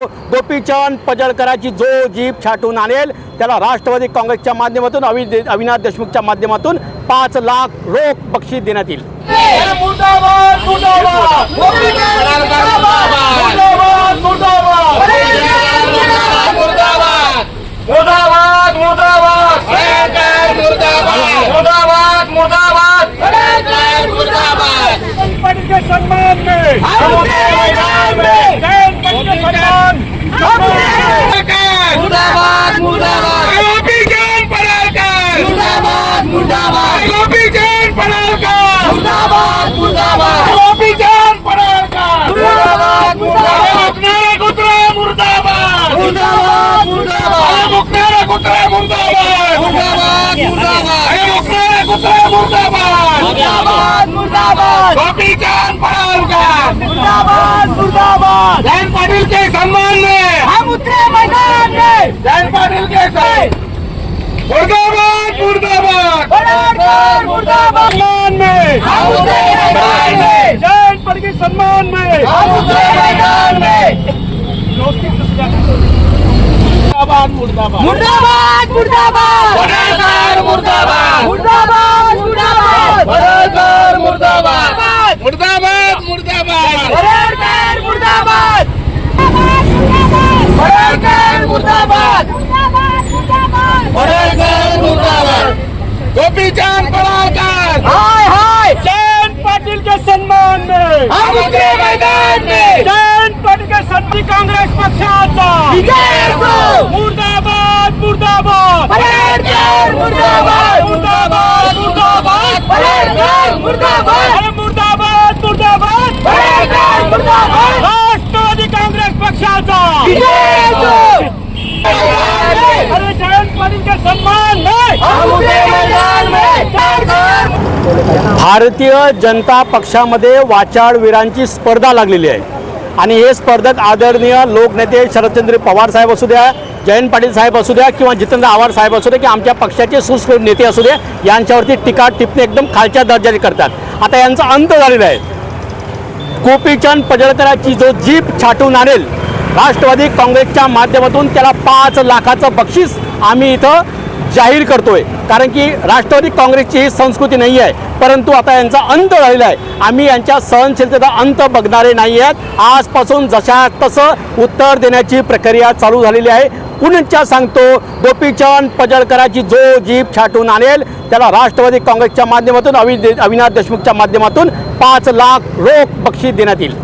गोपीचंद पडळकरांची जो जीप छाटून आणेल त्याला राष्ट्रवादी काँग्रेसच्या माध्यमातून अविनाश देशमुखच्या माध्यमातून 5 लाख रोख बक्षीस देण्यात येईल। मुर्दाबाद मुर्दाबाद मुर्दाबाद मुर्दाबाद मुर्दाबाद मुर्दाबाद पार्टी के सम्मान में मुर्दाबाद मुर्दाबाद गोपीचंद पडळकर मुर्दाबाद मुर्दाबाद गोपीचंद पडळकर मुर्दाबाद मुर्दाबाद गोपीचंद पडळकर मुर्दाबाद मुर्दाबाद मुर्दाबाद मुर्दाबाद मुर्दाबाद कुत्रा मुर्दाबाद मुर्दाबाद मुर्दाबाद मुर्दाबाद मुर्दाबाद मुर्दाबाद गोपीचंद पडळकर मुर्दाबाद मुर्दाबाद जयंत पाटिल के सम्मान में हम उतरे मैदान में जयंत पाटिल के साथ मुर्दाबाद मुर्दाबाद पडळकर मुर्दाबाद सम्मान में हम उतरे मैदान में जयंत पाटिल के सम्मान में हम उतरे मैदान में मुर्दाबाद मुर्दाबाद मुर्दाबाद पडळकर मुर्दाबाद मुर्दाबाद मुर्दाबाद पडळकर मुर्दाबाद मुर्दाबाद मुर्दाबाद पडळकर मुर्दाबाद पडळकर मुर्दाबाद पडळकर मुर्दाबाद गोपीचंद पडळकर हाय हाय जयंत पाटिल के सम्मान में हम उतरे मैदान में जयंत पाटिल के शक्ति कांग्रेस पक्षाचा विजय असो मुर्दाबाद मुर्दाबाद पडळकर मुर्दाबाद मुर्दाबाद मुर्दाबाद पडळकर मुर्दाबाद मुर्दाबाद मुर्दाबाद पडळकर मुर्दाबाद राष्ट्रवादी काँग्रेस पक्षाचा विजय असो अरे जयंत पाटिल के सम्मान में हम उतरे मैदान में भारतीय जनता पक्षामध्ये वाचाळवीरांची स्पर्धा लागलेली आहे आणि हे स्पर्धक आदरणीय लोकनेते शरदचंद्र पवार साहेब असू द्या, जयंत पाटील साहेब असू द्या किंवा जितेंद्र आव्हाड साहेब असू द्या की आमच्या पक्षाचे सुस्कृत नेते असू द्या, यांच्यावरती टीका टिप्पणी एकदम खालच्या दर्जाची करतात। आता यांचा अंत झालेला आहे। गोपीचंद पडळकरांची जो जीप छाटून आणेल राष्ट्रवादी काँग्रेसच्या माध्यमातून त्याला 5 लाखाचं बक्षीस आम्ही इथं जाहीर करतोय, कारण की राष्ट्रवादी काँग्रेसची ही संस्कृती नाही आहे, परंतु आता यांचा अंत झालेला आहे। आम्ही यांच्या सहनशीलतेचा अंत बघणारे नाही आहेत। आजपासून जशा तसं उत्तर देण्याची प्रक्रिया चालू झालेली आहे। पुन्हा सांगतो, गोपीचंद पडळकरांची जो जीप छाटून आणेल त्याला राष्ट्रवादी काँग्रेसच्या माध्यमातून अविनाश देशमुखच्या माध्यमातून 5 लाख रोख बक्षीस देण्यात येईल।